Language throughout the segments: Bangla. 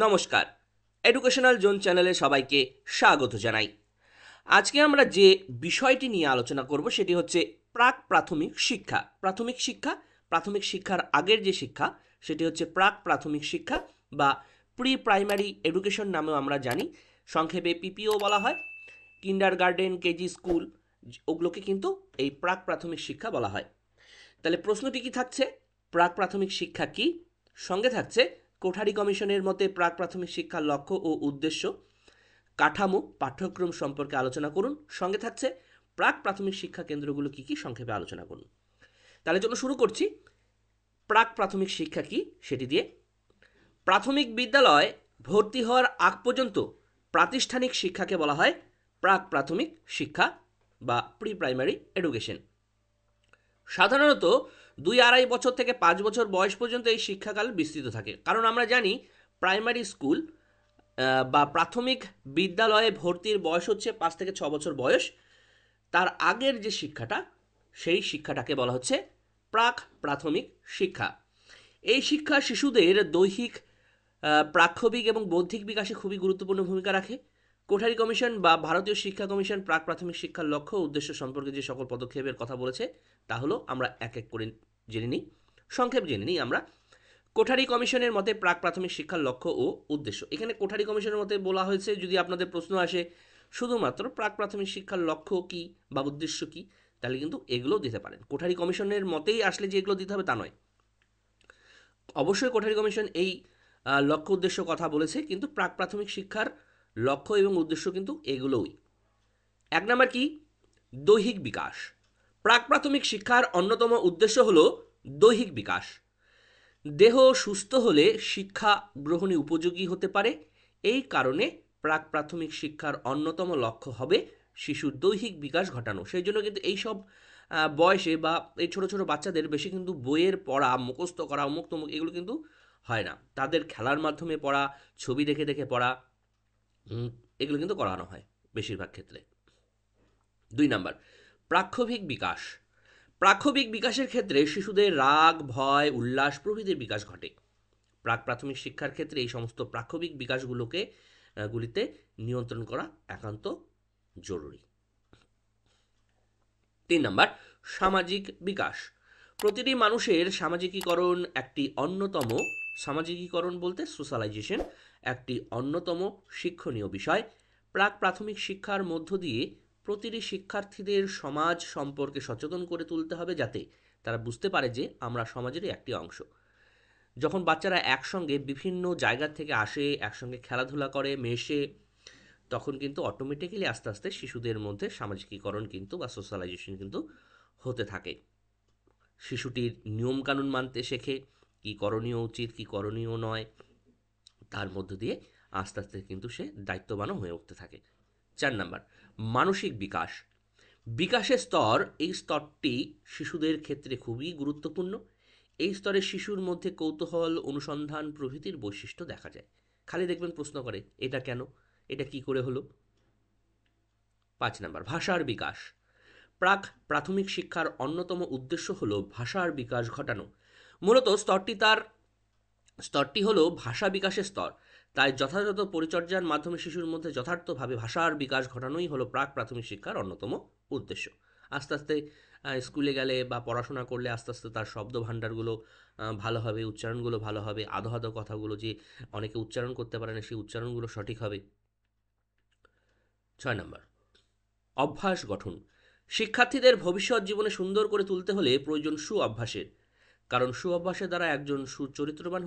নমস্কার, এডুকেশনাল জোন চ্যানেলে সবাইকে স্বাগত জানাই। আজকে আমরা যে বিষয়টি নিয়ে আলোচনা করব সেটি হচ্ছে প্রাক প্রাথমিক শিক্ষা। প্রাথমিক শিক্ষার আগের যে শিক্ষা সেটি হচ্ছে প্রাক প্রাথমিক শিক্ষা বা প্রি প্রাইমারি এডুকেশন নামেও আমরা জানি, সংক্ষেপে পিপিও বলা হয়। কিন্ডার গার্ডেন, কেজি স্কুল, ওগুলোকে কিন্তু এই প্রাক প্রাথমিক শিক্ষা বলা হয়। তাহলে প্রশ্নটি কি থাকছে? প্রাক প্রাথমিক শিক্ষা কি? সঙ্গে থাকছে কোঠারি কমিশনের মতে প্রাক প্রাথমিক শিক্ষার লক্ষ্য ও উদ্দেশ্য, কাঠামো, পাঠ্যক্রম সম্পর্কে আলোচনা করুন। সঙ্গে থাকছে প্রাক প্রাথমিক শিক্ষা কেন্দ্রগুলো কি কি সংক্ষেপে আলোচনা করুন। তাহলে চলো শুরু করছি প্রাক প্রাথমিক শিক্ষা কি সেটি দিয়ে। প্রাথমিক বিদ্যালয় ভর্তি হওয়ার আগ পর্যন্ত প্রাতিষ্ঠানিক শিক্ষাকে বলা হয় প্রাক প্রাথমিক শিক্ষা বা প্রি প্রাইমারি এডুকেশন। সাধারণত 2-2.5 বছর থেকে 5 বছর বয়স পর্যন্ত এই শিক্ষাকাল বিস্তৃত থাকে, কারণ আমরা জানি প্রাইমারি স্কুল বা প্রাথমিক বিদ্যালয়ে ভর্তির বয়স হচ্ছে 5 থেকে 6 বছর বয়স। তার আগের যে শিক্ষাটা, সেই শিক্ষাটাকে বলা হচ্ছে প্রাক প্রাথমিক শিক্ষা। এই শিক্ষা শিশুদের দৈহিক, প্রাক্ষবিক এবং বৌদ্ধিক বিকাশে খুবই গুরুত্বপূর্ণ ভূমিকা রাখে। কোঠারি কমিশন বা ভারতীয় শিক্ষা কমিশন প্রাক প্রাথমিক শিক্ষার লক্ষ্য ও উদ্দেশ্য সম্পর্কে যে সকল পদক্ষেপের কথা বলেছে তা হলো আমরা এক এক করে জেনে নিই। সংক্ষেপ জেনে নিই আমরা। কোঠারি কমিশনের মতে প্রাক প্রাথমিক শিক্ষার লক্ষ্য ও উদ্দেশ্য। এখানে কোঠারি কমিশনের মতে বলা হয়েছে, যদি আপনাদের প্রশ্ন আসে শুধুমাত্র প্রাক প্রাথমিক শিক্ষার লক্ষ্য কি বা উদ্দেশ্য কি, তাহলে কিন্তু এগুলো দিতে পারেন। কোঠারি কমিশনের মতেই আসলে যে এগুলো দিতে হবে তা নয়। অবশ্যই কোঠারি কমিশন এই লক্ষ্য উদ্দেশ্য কথা বলেছে, কিন্তু প্রাক প্রাথমিক শিক্ষার লক্ষ্য এবং উদ্দেশ্য কিন্তু এগুলোই। 1 নম্বর কি? দৈহিক বিকাশ। প্রাক প্রাথমিক শিক্ষার অন্যতম উদ্দেশ্য হলো দৈহিক বিকাশ। দেহ সুস্থ হলে শিক্ষা গ্রহণে উপযোগী হতে পারে। এই কারণে প্রাক প্রাথমিক শিক্ষার অন্যতম লক্ষ্য হবে শিশুর দৈহিক বিকাশ ঘটানো। সেই জন্য কিন্তু এইসব বয়সে বা এই ছোট ছোট বাচ্চাদের বেশি কিন্তু বইয়ের পড়া, মুখস্থ করা, অমুক তমুক এগুলো কিন্তু হয় না। তাদের খেলার মাধ্যমে পড়া, ছবি দেখে দেখে পড়া, এগুলো কিন্তু করানো হয় বেশিরভাগ ক্ষেত্রে। 2 নাম্বার, প্রাক্ষবিক বিকাশ। প্রাক্ষবিক বিকাশের ক্ষেত্রে শিশুদের রাগ, ভয়, উল্লাস প্রভৃতির বিকাশ ঘটে। প্রাক প্রাথমিক শিক্ষার ক্ষেত্রে এই সমস্ত প্রাক্ষবিক গুলিতে নিয়ন্ত্রণ করা একান্ত জরুরি। 3 নাম্বার, সামাজিক বিকাশ। প্রতিটি মানুষের সামাজিকীকরণ বলতে সোশ্যালাইজেশন একটি অন্যতম শিক্ষণীয় বিষয়। প্রাক প্রাথমিক শিক্ষার মধ্য দিয়ে প্রতিটি শিক্ষার্থীদের সমাজ সম্পর্কে সচেতন করে তুলতে হবে, যাতে তারা বুঝতে পারে যে আমরা সমাজেরই একটি অংশ। যখন বাচ্চারা একসঙ্গে বিভিন্ন জায়গা থেকে আসে, একসঙ্গে খেলাধুলা করে, মেশে, তখন কিন্তু অটোমেটিক্যালি আস্তে আস্তে শিশুদের মধ্যে সামাজিকীকরণ কিন্তু বা সোশ্যালাইজেশন কিন্তু হতে থাকে। শিশুটির নিয়মকানুন মানতে শেখে, কী করণীয় উচিত, কী করণীয় নয়, তার মধ্য দিয়ে আস্তে আস্তে কিন্তু সে দায়িত্ববানও হয়ে উঠতে থাকে। 4 নাম্বার, মানসিক বিকাশ। বিকাশের স্তর, এই স্তরটি শিশুদের ক্ষেত্রে খুবই গুরুত্বপূর্ণ। এই স্তরে শিশুর মধ্যে কৌতূহল, অনুসন্ধান প্রভৃতির বৈশিষ্ট্য দেখা যায়। খালি দেখবেন প্রশ্ন করে, এটা কেন, এটা কি করে হলো। 5 নাম্বার, ভাষার বিকাশ। প্রাক প্রাথমিক শিক্ষার অন্যতম উদ্দেশ্য হলো ভাষার বিকাশ ঘটানো। মূলত স্তরটি হলো ভাষা বিকাশের স্তর। তাই যথাযথ পরিচর্যার মাধ্যমে শিশুর মধ্যে যথার্থভাবে ভাষার বিকাশ ঘটানোই হলো প্রাক প্রাথমিক শিক্ষার অন্যতম উদ্দেশ্য। আস্তে আস্তে স্কুলে গেলে বা পড়াশোনা করলে আস্তে আস্তে তার শব্দ ভাণ্ডারগুলো ভালো হবে, উচ্চারণগুলো ভালো হবে, আধো আধো কথাগুলো যে অনেকে উচ্চারণ করতে পারে না সেই উচ্চারণগুলো সঠিক হবে। 6 নম্বর, অভ্যাস গঠন। শিক্ষার্থীদের ভবিষ্যৎ জীবনে সুন্দর করে তুলতে হলে প্রয়োজন সুঅভ্যাসের, কারণ সুঅভ্যাসের দ্বারা একজন সুচরিত্রবান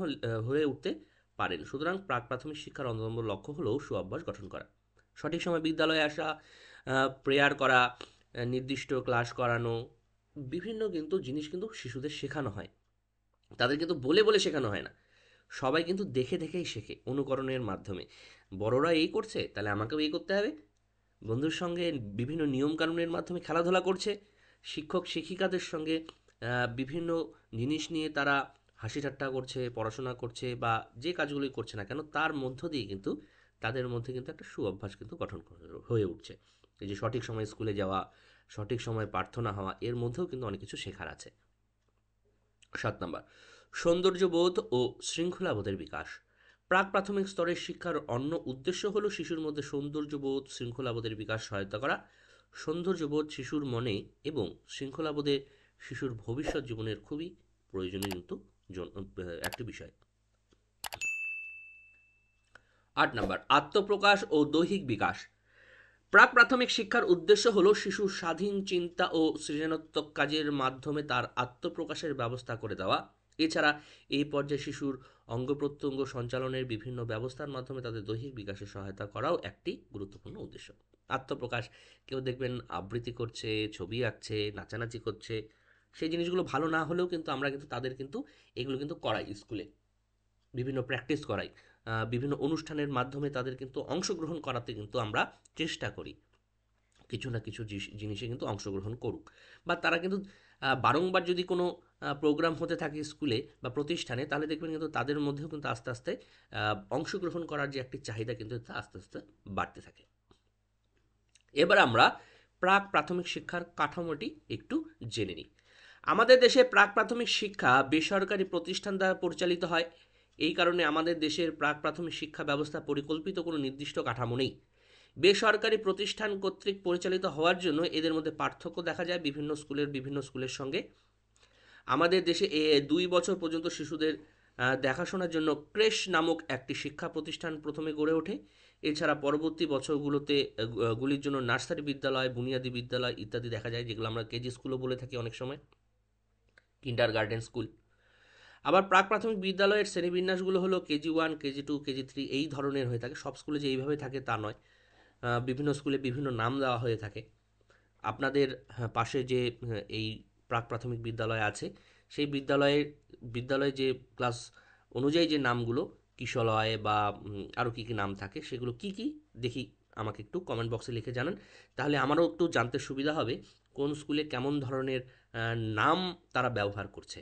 হয়ে উঠতে পারেন। সুতরাং প্রাক প্রাথমিক শিক্ষার অন্যতম লক্ষ্য হলো সুঅভ্যাস গঠন করা। সঠিক সময় বিদ্যালয়ে আসা, প্রেয়ার করা, নির্দিষ্ট ক্লাস করানো, বিভিন্ন কিন্তু জিনিস কিন্তু শিশুদের শেখানো হয়। তাদের কিন্তু বলে বলে শেখানো হয় না, সবাই কিন্তু দেখে দেখেই শেখে, অনুকরণের মাধ্যমে। বড়রা এই করছে, তাহলে আমাকেও এই করতে হবে। বন্ধুর সঙ্গে বিভিন্ন নিয়মকানুনের মাধ্যমে খেলাধুলা করছে, শিক্ষক শিক্ষিকাদের সঙ্গে বিভিন্ন জিনিস নিয়ে তারা হাসি ঠাট্টা করছে, পড়াশোনা করছে, বা যে কাজগুলোই করছে না কেন তার মধ্য দিয়ে কিন্তু তাদের মধ্যে কিন্তু একটা সুঅভ্যাস কিন্তু গঠন হয়ে উঠছে। এই যে সঠিক সময় স্কুলে যাওয়া, সঠিক সময় প্রার্থনা হওয়া, এর মধ্যেও কিন্তু অনেক কিছু শেখার আছে। 7 নম্বর, সৌন্দর্যবোধ ও শৃঙ্খলাবোধের বিকাশ। প্রাক প্রাথমিক স্তরের শিক্ষার অন্য উদ্দেশ্য হলো শিশুর মধ্যে সৌন্দর্যবোধ, শৃঙ্খলাবোধের বিকাশ সহায়তা করা। সৌন্দর্যবোধ শিশুর মনে এবং শৃঙ্খলাবোধে শিশুর ভবিষ্যৎ জীবনের খুবই প্রয়োজনীয় কিন্তু একটি বিষয়। 8 নম্বর, আত্মপ্রকাশ ও দৈহিক বিকাশ। প্রাক প্রাথমিক শিক্ষার উদ্দেশ্য হলো শিশুর স্বাধীন চিন্তা ও সৃজনাত্মক কাজের মাধ্যমে তার আত্মপ্রকাশের ব্যবস্থা করে দেওয়া। এছাড়া এই পর্যায়ে শিশুর অঙ্গ প্রত্যঙ্গ সঞ্চালনের বিভিন্ন ব্যবস্থার মাধ্যমে তাদের দৈহিক বিকাশে সহায়তা করাও একটি গুরুত্বপূর্ণ উদ্দেশ্য। আত্মপ্রকাশ, কেউ দেখবেন আবৃত্তি করছে, ছবি আঁকছে, নাচানাচি করছে, সেই জিনিসগুলো ভালো না হলেও কিন্তু আমরা কিন্তু তাদের কিন্তু এগুলো কিন্তু করাই, স্কুলে বিভিন্ন প্র্যাকটিস করাই, বিভিন্ন অনুষ্ঠানের মাধ্যমে তাদের কিন্তু অংশগ্রহণ করাতে কিন্তু আমরা চেষ্টা করি কিছু না কিছু জিনিসে কিন্তু অংশগ্রহণ করুক, বা তারা কিন্তু বারংবার যদি কোনো প্রোগ্রাম হতে থাকে স্কুলে বা প্রতিষ্ঠানে, তাহলে দেখবেন কিন্তু তাদের মধ্যেও কিন্তু আস্তে আস্তে অংশগ্রহণ করার যে একটি চাহিদা কিন্তু আস্তে আস্তে বাড়তে থাকে। এবার আমরা প্রাক প্রাথমিক শিক্ষার কাঠামোটি একটু জেনে নিই। আমাদের দেশে প্রাক প্রাথমিক শিক্ষা বেসরকারি প্রতিষ্ঠান দ্বারা পরিচালিত হয়। এই কারণে আমাদের দেশের প্রাক প্রাথমিক শিক্ষা ব্যবস্থা পরিকল্পিত কোনো নির্দিষ্ট কাঠামো নেই। বেসরকারি প্রতিষ্ঠান কর্তৃক পরিচালিত হওয়ার জন্য এদের মধ্যে পার্থক্য দেখা যায় বিভিন্ন স্কুলের সঙ্গে। আমাদের দেশে 2 বছর পর্যন্ত শিশুদের দেখাশোনার জন্য ক্রেশ নামক একটি শিক্ষা প্রতিষ্ঠান প্রথমে গড়ে ওঠে। এছাড়া পরবর্তী বছরগুলোতে গুলির জন্য নার্সারি বিদ্যালয়, বুনিয়াদী বিদ্যালয় ইত্যাদি দেখা যায়, যেগুলো আমরা কেজি স্কুলও বলে থাকি অনেক সময়, কিন্ডার গার্ডেন স্কুল। আবার প্রাক প্রাথমিক বিদ্যালয়ের শ্রেণীবিন্যাসগুলো হলো KG1, KG2, KG3 এই ধরনের হয়ে থাকে। সব স্কুলে যে এইভাবে থাকে তা নয়, বিভিন্ন স্কুলে বিভিন্ন নাম দেওয়া হয়ে থাকে। আপনাদের পাশে যে এই প্রাক প্রাথমিক বিদ্যালয় আছে, সেই বিদ্যালয়ে যে ক্লাস অনুযায়ী যে নামগুলো, কিশলয় বা আরও কী কী নাম থাকে, সেগুলো কি কি দেখি আমাকে একটু কমেন্ট বক্সে লিখে জানান, তাহলে আমারও একটু জানতে সুবিধা হবে কোন স্কুলে কেমন ধরনের নাম তারা ব্যবহার করছে।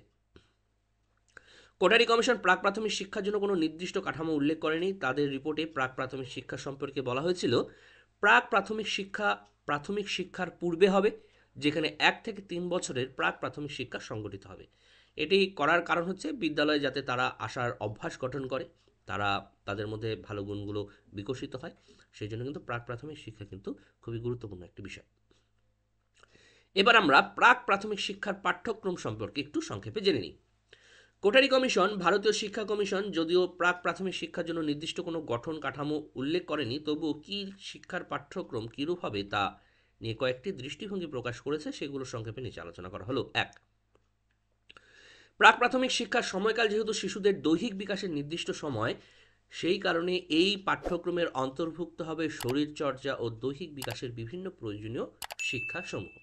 কোটারি কমিশন প্রাক প্রাথমিক শিক্ষার জন্য কোনো নির্দিষ্ট কাঠামো উল্লেখ করেনি। তাদের রিপোর্টে প্রাক প্রাথমিক শিক্ষা সম্পর্কে বলা হয়েছিল, প্রাথমিক শিক্ষার পূর্বে হবে, যেখানে 1 থেকে 3 বছরের প্রাক প্রাথমিক শিক্ষা সংগঠিত হবে। এটি করার কারণ হচ্ছে বিদ্যালয়ে যাতে তারা আসার অভ্যাস গঠন করে, তাদের মধ্যে ভালো গুণগুলো বিকশিত হয়, সেই জন্য কিন্তু প্রাক প্রাথমিক শিক্ষা কিন্তু খুবই গুরুত্বপূর্ণ একটি বিষয়। এবার আমরা প্রাক প্রাথমিক শিক্ষার পাঠ্যক্রম সম্পর্কে একটু সংক্ষেপে জেনে নিই। কোটারি কমিশন, ভারতীয় শিক্ষা কমিশন যদিও প্রাক প্রাথমিক শিক্ষার জন্য নির্দিষ্ট কোনো গঠন কাঠামো উল্লেখ করেনি, তবুও কি শিক্ষার পাঠ্যক্রম কীরূপ হবে তা নিয়ে কয়েকটি দৃষ্টিভঙ্গি প্রকাশ করেছে, সেগুলো সংক্ষেপে নিচে আলোচনা করা হলো। 1, প্রাক প্রাথমিক শিক্ষার সময়কাল যেহেতু শিশুদের দৈহিক বিকাশের নির্দিষ্ট সময়, সেই কারণে এই পাঠ্যক্রমের অন্তর্ভুক্ত হবে শরীরচর্চা ও দৈহিক বিকাশের বিভিন্ন প্রয়োজনীয় শিক্ষাসমূহ।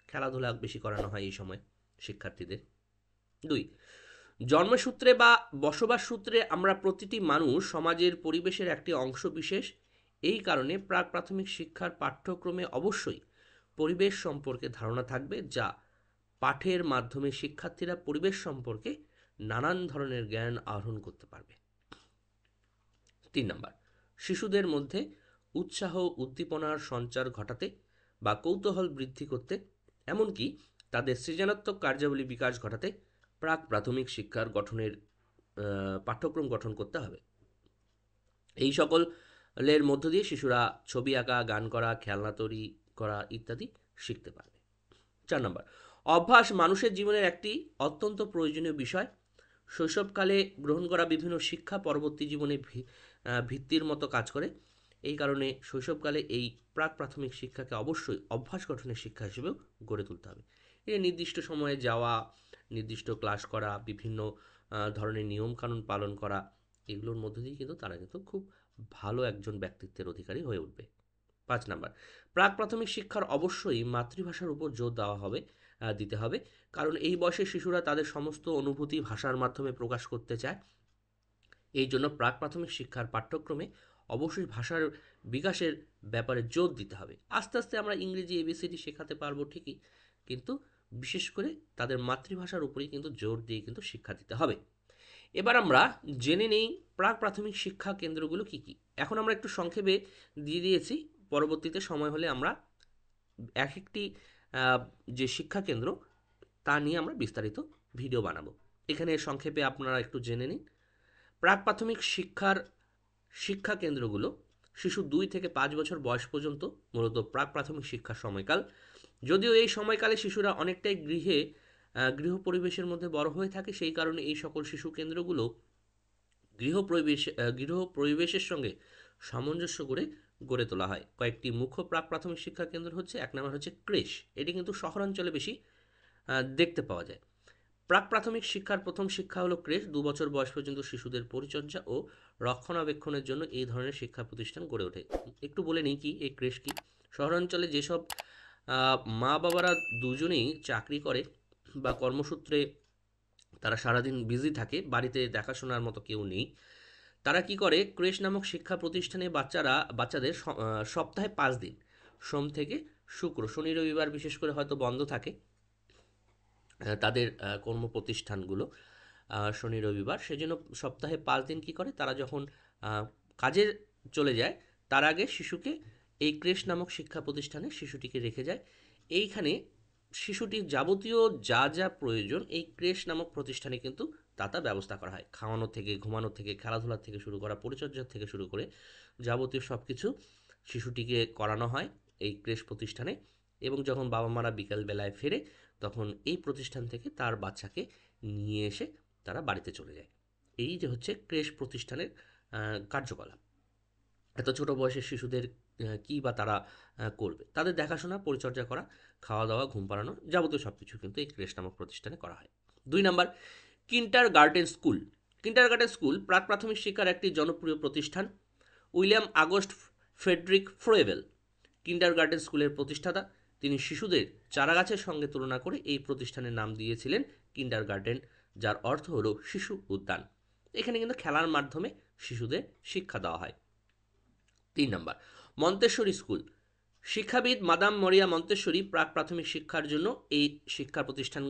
খেলাধুলা বেশি করানো হয় এই সময় শিক্ষার্থীদের। 2, জন্মসূত্রে বা বসবাস সূত্রে আমরা প্রতিটি মানুষ সমাজের পরিবেশের একটি অংশ বিশেষ। এই কারণে প্রাক প্রাথমিক শিক্ষার পাঠ্যক্রমে অবশ্যই পরিবেশ সম্পর্কে ধারণা থাকবে, যা পাঠের মাধ্যমে শিক্ষার্থীরা পরিবেশ সম্পর্কে নানান ধরনের জ্ঞান আহরণ করতে পারবে। 3 নম্বর, শিশুদের মধ্যে উৎসাহ উদ্দীপনার সঞ্চার ঘটাতে বা কৌতূহল বৃদ্ধি করতে, এমনকি তাদের সৃজনাত্মক কার্যাবলী বিকাশ ঘটাতে প্রাক প্রাথমিক শিক্ষার পাঠ্যক্রম গঠন করতে হবে। এই সকলের মধ্য দিয়ে শিশুরা ছবি আঁকা, গান করা, খেলনা তৈরি করা ইত্যাদি শিখতে পারবে। 4 নম্বর, অভ্যাস মানুষের জীবনের একটি অত্যন্ত প্রয়োজনীয় বিষয়। শৈশবকালে গ্রহণ করা বিভিন্ন শিক্ষা পরবর্তী জীবনে ভিত্তির মতো কাজ করে। এই কারণে শৈশবকালে এই প্রাক প্রাথমিক শিক্ষাকে অবশ্যই অভ্যাস গঠনের শিক্ষা হিসেবেও গড়ে তুলতে হবে। এই নির্দিষ্ট সময়ে যাওয়া, নির্দিষ্ট ক্লাস করা, বিভিন্ন ধরনের নিয়মকানুন পালন করা, এগুলোর মধ্য দিয়ে কিন্তু তারা কিন্তু খুব ভালো একজন ব্যক্তিত্বের অধিকারী হয়ে উঠবে। 5 নাম্বার, প্রাক প্রাথমিক শিক্ষার অবশ্যই মাতৃভাষার উপর জোর দিতে হবে, কারণ এই বয়সে শিশুরা তাদের সমস্ত অনুভূতি ভাষার মাধ্যমে প্রকাশ করতে চায়। এই জন্য প্রাক প্রাথমিক শিক্ষার পাঠ্যক্রমে অবশ্যই ভাষার বিকাশের ব্যাপারে জোর দিতে হবে। আস্তে আস্তে আমরা ইংরেজি ABCD শেখাতে পারবো ঠিকই, কিন্তু বিশেষ করে তাদের মাতৃভাষার উপরেই কিন্তু জোর দিয়ে কিন্তু শিক্ষা দিতে হবে। এবার আমরা জেনে নেই প্রাক প্রাথমিক শিক্ষা কেন্দ্রগুলো কি কি। এখন আমরা একটু সংক্ষেপে দিয়ে দিয়েছি, পরবর্তীতে সময় হলে আমরা এক একটি যে শিক্ষা কেন্দ্র তা নিয়ে আমরা বিস্তারিত ভিডিও বানাবো। এখানে সংক্ষেপে আপনারা একটু জেনে নিন। প্রাক প্রাথমিক শিক্ষা কেন্দ্রগুলো শিশু 2 থেকে 5 বছর বয়স পর্যন্ত মূলত প্রাক প্রাথমিক শিক্ষার সময়কাল। যদিও এই সময়কালে শিশুরা অনেকটাই গৃহ পরিবেশের মধ্যে বড় হয়ে থাকে, সেই কারণে এই সকল শিশু কেন্দ্রগুলো গৃহ পরিবেশের সঙ্গে সামঞ্জস্য করে গড়ে তোলা হয়। কয়েকটি মুখ্য প্রাক প্রাথমিক শিক্ষা কেন্দ্র হচ্ছে, এক নম্বর হচ্ছে ক্রেশ, এটি কিন্তু শহরাঞ্চলে বেশি দেখতে পাওয়া যায়। প্রাক প্রাথমিক শিক্ষার প্রথম শিক্ষা হলো ক্রেশ। 2 বছর বয়স পর্যন্ত শিশুদের পরিচর্যা ও রক্ষণাবেক্ষণের জন্য এই ধরনের শিক্ষা প্রতিষ্ঠান গড়ে ওঠে। একটু বলে নিই কি এই ক্রেশ কি। শহরাঞ্চলে যেসব মা বাবারা দুজনেই চাকরি করে বা কর্মসূত্রে তারা সারাদিন বিজি থাকে, বাড়িতে দেখাশোনার মতো কেউ নেই, তারা কি করে, ক্রেশ নামক শিক্ষা প্রতিষ্ঠানে বাচ্চাদের সপ্তাহে 5 দিন, সোম থেকে শুক্র, শনি রবিবার বিশেষ করে হয়তো বন্ধ থাকে তাদের কর্ম প্রতিষ্ঠানগুলো শনি রবিবার, সেজন্য সপ্তাহে 5 দিন কি করে, তারা যখন কাজে চলে যায় তার আগে শিশুকে এই ক্রেশ নামক শিক্ষা প্রতিষ্ঠানে শিশুটিকে রেখে যায়। এইখানে শিশুটির যাবতীয় যা যা প্রয়োজন এই ক্রেশ নামক প্রতিষ্ঠানে কিন্তু তা ব্যবস্থা করা হয়। খাওয়ানো থেকে, ঘুমানো থেকে, খেলাধুলার থেকে শুরু করা, পরিচর্যার থেকে শুরু করে যাবতীয় সব কিছু শিশুটিকে করানো হয় এই ক্রেশ প্রতিষ্ঠানে। এবং যখন বাবা মারা বিকালবেলায় ফেরে তখন এই প্রতিষ্ঠান থেকে তার বাচ্চাকে নিয়ে এসে তারা বাড়িতে চলে যায়। এই যে হচ্ছে ক্রেশ প্রতিষ্ঠানের কার্যকলাপ। এত ছোট বয়সের শিশুদের কী বা তারা করবে, তাদের দেখাশোনা, পরিচর্যা করা, খাওয়া দাওয়া, ঘুম পাড়ানো, যাবতীয় সব কিছু কিন্তু এই ক্রেশ নামক প্রতিষ্ঠানে করা হয়। 2 নম্বর, কিন্ডারগার্টেন স্কুল। কিন্ডারগার্টেন স্কুল প্রাক প্রাথমিক শিক্ষার একটি জনপ্রিয় প্রতিষ্ঠান। উইলিয়াম আগস্ট ফ্রেডরিক ফ্রোয়েবেল কিন্ডারগার্টেন স্কুলের প্রতিষ্ঠাতা। তিনি শিশুদের চারাগাছের সঙ্গে তুলনা করে এই প্রতিষ্ঠানের নাম দিয়েছিলেন কিন্ডারগার্টেন, যার অর্থ হলো শিশু উদ্যান। এখানে কিন্তু খেলার মাধ্যমে শিশুদের শিক্ষা দেওয়া হয়। 3 নম্বর, মন্তেশ্বরী স্কুল। শিক্ষাবিদ মাদাম মরিয়া মন্তেশ্বরী প্রাক প্রাথমিক শিক্ষার জন্য এই শিক্ষা প্রতিষ্ঠান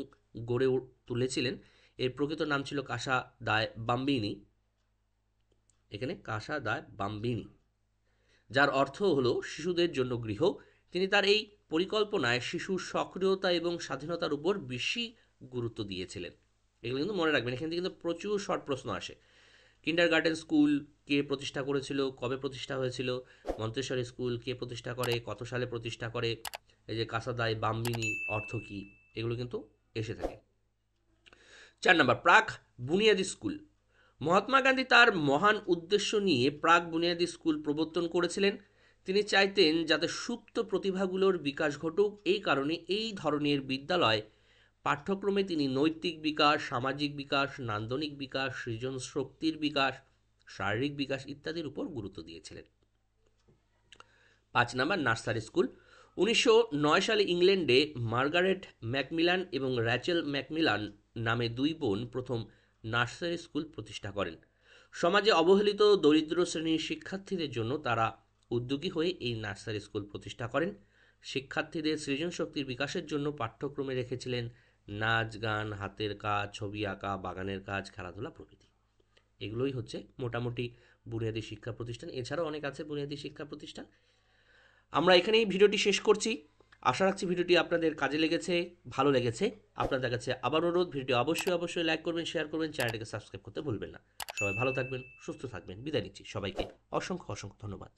গড়ে তুলেছিলেন। এর প্রকৃত নাম ছিল কাসা দায় বাম্বিনি, এখানে কাসা দায় বাম্বিনি, যার অর্থ হলো শিশুদের জন্য গৃহ। তিনি তার এই পরিকল্পনায় শিশুর সক্রিয়তা এবং স্বাধীনতার উপর বেশি গুরুত্ব দিয়েছিলেন। এগুলো কিন্তু মনে রাখবেন, এখান থেকে কিন্তু প্রচুর শর্ট প্রশ্ন আসে। কিন্ডারগার্টেন স্কুল কে প্রতিষ্ঠা করেছিল, কবে প্রতিষ্ঠা হয়েছিল, মন্তেশ্বরী স্কুল কে প্রতিষ্ঠা করে, কত সালে প্রতিষ্ঠা করে, এই যে কাসাদাই বাম্বিনি অর্থ কী, এগুলো কিন্তু এসে থাকে। 4 নম্বর, প্রাক বুনিয়াদী স্কুল। মহাত্মা গান্ধী তার মহান উদ্দেশ্য নিয়ে প্রাক বুনিয়াদী স্কুল প্রবর্তন করেছিলেন। তিনি চাইতেন যাতে সুপ্ত প্রতিভাগুলোর বিকাশ ঘটুক। এই কারণে এই ধরনের বিদ্যালয় পাঠ্যক্রমে তিনি নৈতিক বিকাশ, সামাজিক বিকাশ, নান্দনিক বিকাশ, সৃজন শক্তির বিকাশ, শারীরিক বিকাশ ইত্যাদির উপর গুরুত্ব দিয়েছিলেন। 5 নম্বর, নার্সারি স্কুল। 1909 সালে ইংল্যান্ডে মার্গারেট ম্যাকমিলান এবং র্যাচেল ম্যাকমিলান নামে 2 বোন প্রথম নার্সারি স্কুল প্রতিষ্ঠা করেন। সমাজে অবহেলিত দরিদ্র শ্রেণীর শিক্ষার্থীদের জন্য তারা উদ্যোগী হয়ে এই নার্সারি স্কুল প্রতিষ্ঠা করেন। শিক্ষার্থীদের সৃজন শক্তির বিকাশের জন্য পাঠ্যক্রমে রেখেছিলেন নাচ, গান, হাতের কাজ, ছবি আঁকা, বাগানের কাজ, খেলাধুলা প্রভৃতি। এগুলোই হচ্ছে মোটামুটি বুনিয়াদী শিক্ষা প্রতিষ্ঠান। এছাড়াও অনেক আছে বুনিয়াদী শিক্ষা প্রতিষ্ঠান। আমরা এখানেই ভিডিওটি শেষ করছি। আশা রাখছি ভিডিওটি আপনাদের কাজে লেগেছে, ভালো লেগেছে। আপনাদের কাছে আবার অনুরোধ, ভিডিওটি অবশ্যই লাইক করবেন, শেয়ার করবেন, চ্যানেলটিকে সাবস্ক্রাইব করতে ভুলবেন না। সবাই ভালো থাকবেন, সুস্থ থাকবেন। বিদায় নিচ্ছি সবাইকে। অসংখ্য ধন্যবাদ।